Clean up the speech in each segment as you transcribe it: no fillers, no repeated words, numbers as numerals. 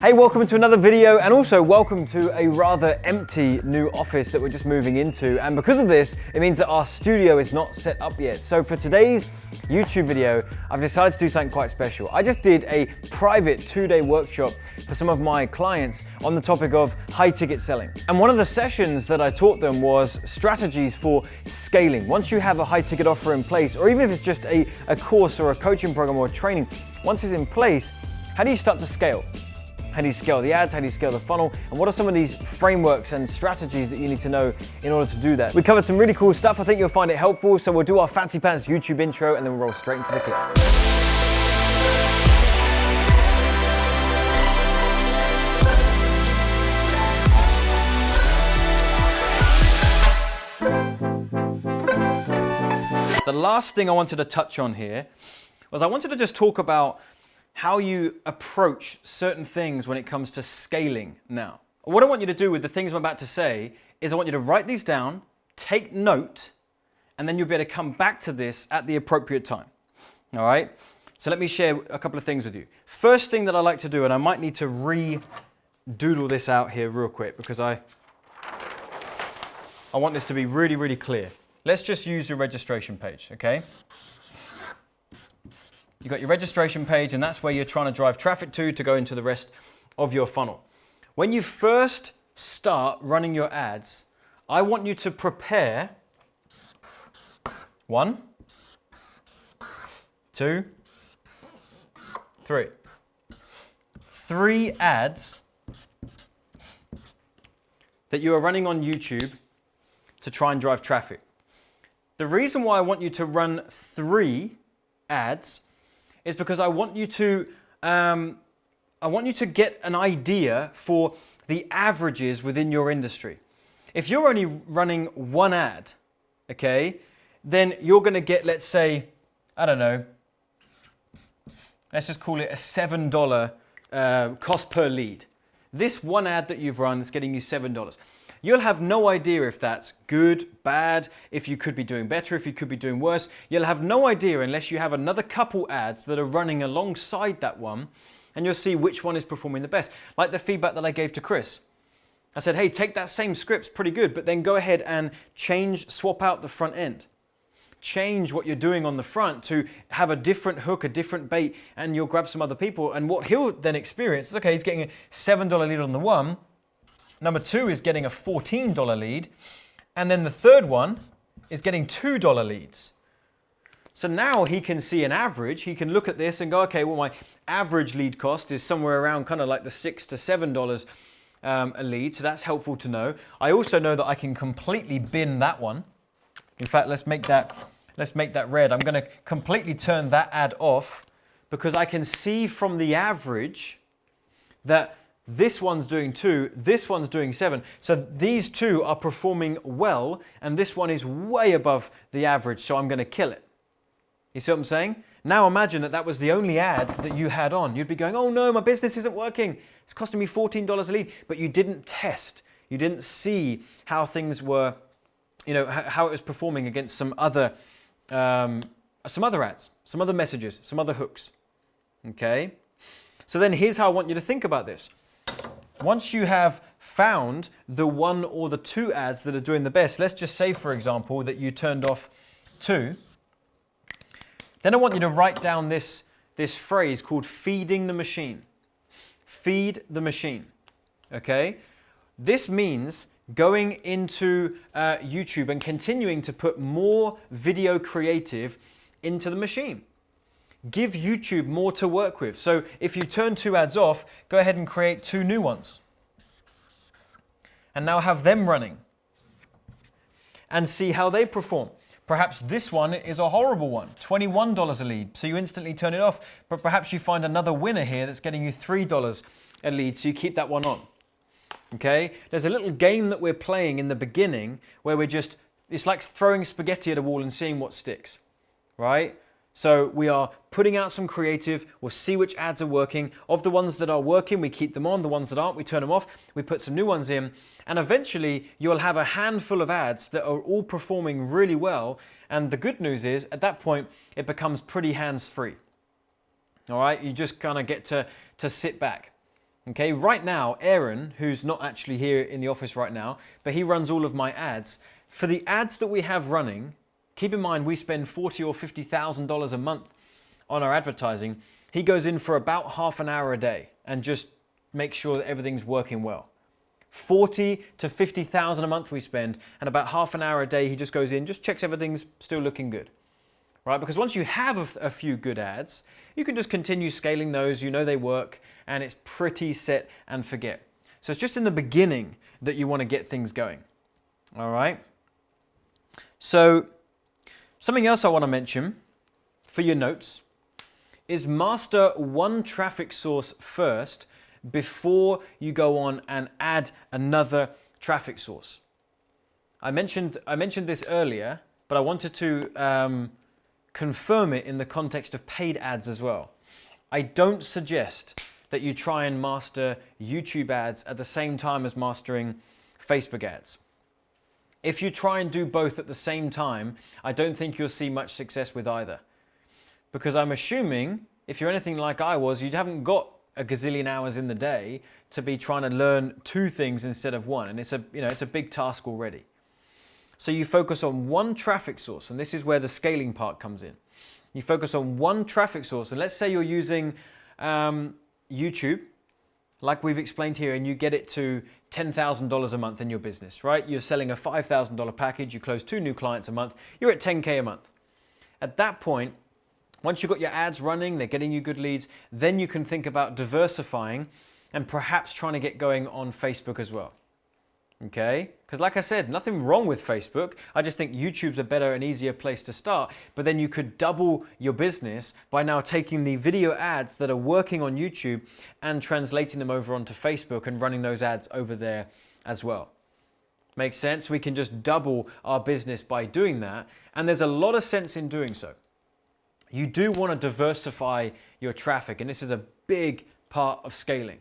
Hey, welcome to another video, and also welcome to a rather empty new office that we're just moving into. And because of this, it means that our studio is not set up yet. So for today's YouTube video, I've decided to do something quite special. I just did a private 2-day workshop for some of my clients on the topic of high ticket selling. And one of the sessions that I taught them was strategies for scaling. Once you have a high ticket offer in place, or even if it's just a course or a coaching program or a training, once it's in place, how do you start to scale? How do you scale the ads? How do you scale the funnel? And what are some of these frameworks and strategies that you need to know in order to do that? We covered some really cool stuff. I think you'll find it helpful. So we'll do our fancy pants YouTube intro and then we'll roll straight into the clip. The last thing I wanted to touch on here was I wanted to just talk about how you approach certain things when it comes to scaling now. What I want you to do with the things I'm about to say is I want you to write these down, take note, and then you'll be able to come back to this at the appropriate time. All right? So let me share a couple of things with you. First thing that I like to do, and I might need to re-doodle this out here real quick because I want this to be really, really clear. Let's just use your registration page, okay? You've got your registration page, and that's where you're trying to drive traffic to go into the rest of your funnel. When you first start running your ads, I want you to prepare 1, 2, 3. 3 ads that you are running on YouTube to try and drive traffic. The reason why I want you to run 3 ads is because I want you to get an idea for the averages within your industry. If you're only running 1 ad, okay, then you're going to get, let's say, I don't know, let's just call it a $7 cost per lead. This 1 ad that you've run is getting you $7. You'll have no idea if that's good, bad, if you could be doing better, if you could be doing worse. You'll have no idea unless you have another couple ads that are running alongside that one, and you'll see which one is performing the best. Like the feedback that I gave to Chris. I said, hey, take that same script, pretty good, but then go ahead and swap out the front end. Change what you're doing on the front to have a different hook, a different bait, and you'll grab some other people. And what he'll then experience is, okay, he's getting a $7 lead on the one. Number 2 is getting a $14 lead. And then the third one is getting $2 leads. So now he can see an average. He can look at this and go, okay, well, my average lead cost is somewhere around kind of like the $6 to $7 a lead. So that's helpful to know. I also know that I can completely bin that one. In fact, let's make that red. I'm going to completely turn that ad off because I can see from the average that this one's doing 2, this one's doing 7. So these 2 are performing well, and this one is way above the average, so I'm going to kill it. You see what I'm saying? Now imagine that was the only ad that you had on. You'd be going, oh no, my business isn't working. It's costing me $14 a lead. But you didn't test. You didn't see how things were, how it was performing against some other ads, some other messages, some other hooks. Okay? So then here's how I want you to think about this. Once you have found the 1 or the 2 ads that are doing the best, let's just say, for example, that you turned off 2. Then I want you to write down this phrase called feeding the machine. Feed the machine. Okay? This means going into YouTube and continuing to put more video creative into the machine. Give YouTube more to work with. So if you turn 2 ads off, go ahead and create 2 new ones. And now have them running. And see how they perform. Perhaps this one is a horrible one, $21 a lead, so you instantly turn it off. But perhaps you find another winner here that's getting you $3 a lead, so you keep that one on. Okay? There's a little game that we're playing in the beginning where it's like throwing spaghetti at a wall and seeing what sticks. Right? So we are putting out some creative, we'll see which ads are working. Of the ones that are working, we keep them on. The ones that aren't, we turn them off. We put some new ones in. And eventually, you'll have a handful of ads that are all performing really well. And the good news is, at that point, it becomes pretty hands-free. All right? You just kind of get to sit back. Okay, right now, Aaron, who's not actually here in the office right now, but he runs all of my ads. For the ads that we have running, keep in mind we spend $40,000 or $50,000 a month on our advertising. He goes in for about half an hour a day and just makes sure that everything's working well. 40 to 50,000 a month we spend, and about half an hour a day he just goes in, just checks everything's still looking good. Right? Because once you have a few good ads, you can just continue scaling those, you know they work, and it's pretty set and forget. So it's just in the beginning that you want to get things going. All right? So something else I want to mention for your notes is master one traffic source first before you go on and add another traffic source. I mentioned this earlier, but I wanted to confirm it in the context of paid ads as well. I don't suggest that you try and master YouTube ads at the same time as mastering Facebook ads. If you try and do both at the same time, I don't think you'll see much success with either. Because I'm assuming, if you're anything like I was, you haven't got a gazillion hours in the day to be trying to learn two things instead of one. And it's a big task already. So you focus on one traffic source, and this is where the scaling part comes in. You focus on one traffic source, and let's say you're using YouTube, like we've explained here, and you get it to $10,000 a month in your business, right? You're selling a $5,000 package, you close 2 new clients a month, you're at 10K a month. At that point, once you've got your ads running, they're getting you good leads, then you can think about diversifying and perhaps trying to get going on Facebook as well. Okay? Because like I said, nothing wrong with Facebook. I just think YouTube's a better and easier place to start. But then you could double your business by now taking the video ads that are working on YouTube and translating them over onto Facebook and running those ads over there as well. Makes sense? We can just double our business by doing that. And there's a lot of sense in doing so. You do want to diversify your traffic, and this is a big part of scaling,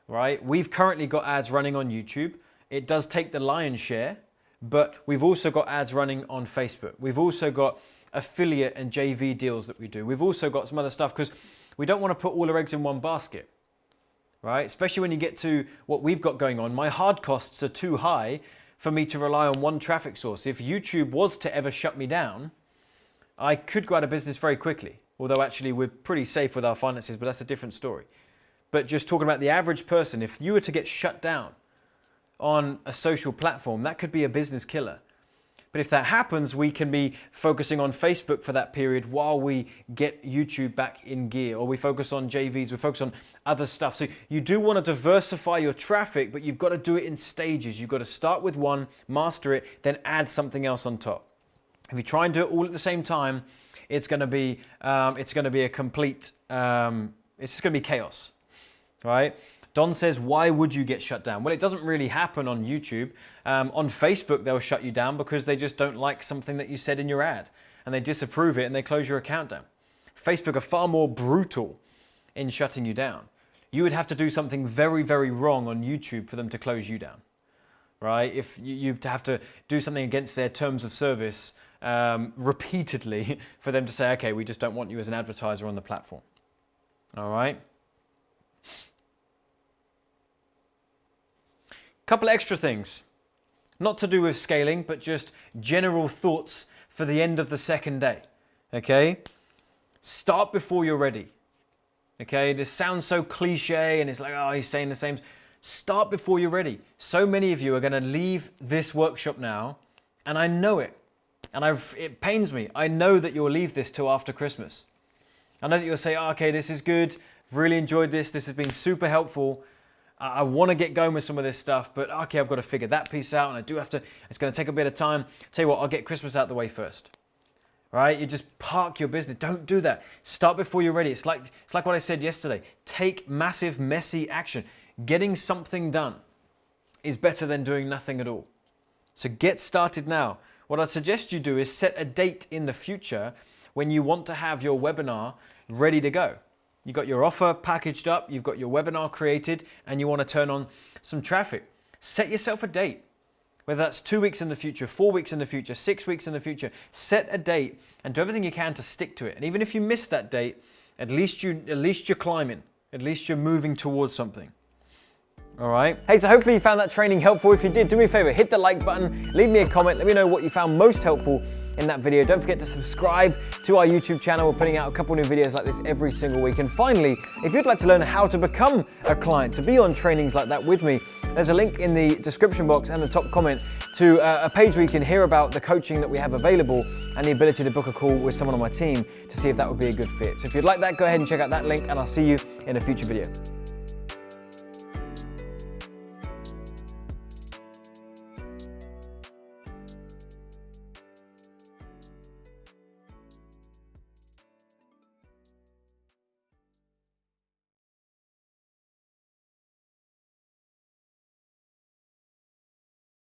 right? We've currently got ads running on YouTube. It does take the lion's share, but we've also got ads running on Facebook. We've also got affiliate and JV deals that we do. We've also got some other stuff because we don't want to put all our eggs in one basket, right? Especially when you get to what we've got going on. My hard costs are too high for me to rely on one traffic source. If YouTube was to ever shut me down, I could go out of business very quickly. Although actually we're pretty safe with our finances, but that's a different story. But just talking about the average person, if you were to get shut down on a social platform, that could be a business killer. But if that happens, we can be focusing on Facebook for that period while we get YouTube back in gear, or we focus on JVs, we focus on other stuff. So you do want to diversify your traffic, but you've got to do it in stages. You've got to start with one, master it, then add something else on top. If you try and do it all at the same time, it's going to be a complete, it's just going to be chaos, right? Don says, why would you get shut down? Well, it doesn't really happen on YouTube. On Facebook, they'll shut you down because they just don't like something that you said in your ad, and they disapprove it and they close your account down. Facebook are far more brutal in shutting you down. You would have to do something very, very wrong on YouTube for them to close you down, right? If you have to do something against their terms of service repeatedly for them to say, okay, we just don't want you as an advertiser on the platform. All right. Couple extra things, not to do with scaling, but just general thoughts for the end of the second day. Okay. Start before you're ready. Okay. This sounds so cliche and it's like, oh, he's saying the same. Start before you're ready. So many of you are going to leave this workshop now, and I know it. And it pains me. I know that you'll leave this till after Christmas. I know that you'll say, oh, okay, this is good. I've really enjoyed this. This has been super helpful. I want to get going with some of this stuff, but okay, I've got to figure that piece out, and I do have to, it's going to take a bit of time. Tell you what, I'll get Christmas out of the way first. Right? You just park your business. Don't do that. Start before you're ready. It's like what I said yesterday. Take massive, messy action. Getting something done is better than doing nothing at all. So get started now. What I suggest you do is set a date in the future when you want to have your webinar ready to go. You've got your offer packaged up, you've got your webinar created, and you want to turn on some traffic. Set yourself a date, whether that's 2 weeks in the future, 4 weeks in the future, 6 weeks in the future. Set a date and do everything you can to stick to it. And even if you miss that date, at least you're climbing. At least you're moving towards something. All right. Hey, so hopefully you found that training helpful. If you did, do me a favor, hit the like button, leave me a comment, let me know what you found most helpful in that video. Don't forget to subscribe to our YouTube channel. We're putting out a couple new videos like this every single week. And finally, if you'd like to learn how to become a client, to be on trainings like that with me, there's a link in the description box and the top comment to a page where you can hear about the coaching that we have available and the ability to book a call with someone on my team to see if that would be a good fit. So if you'd like that, go ahead and check out that link, and I'll see you in a future video.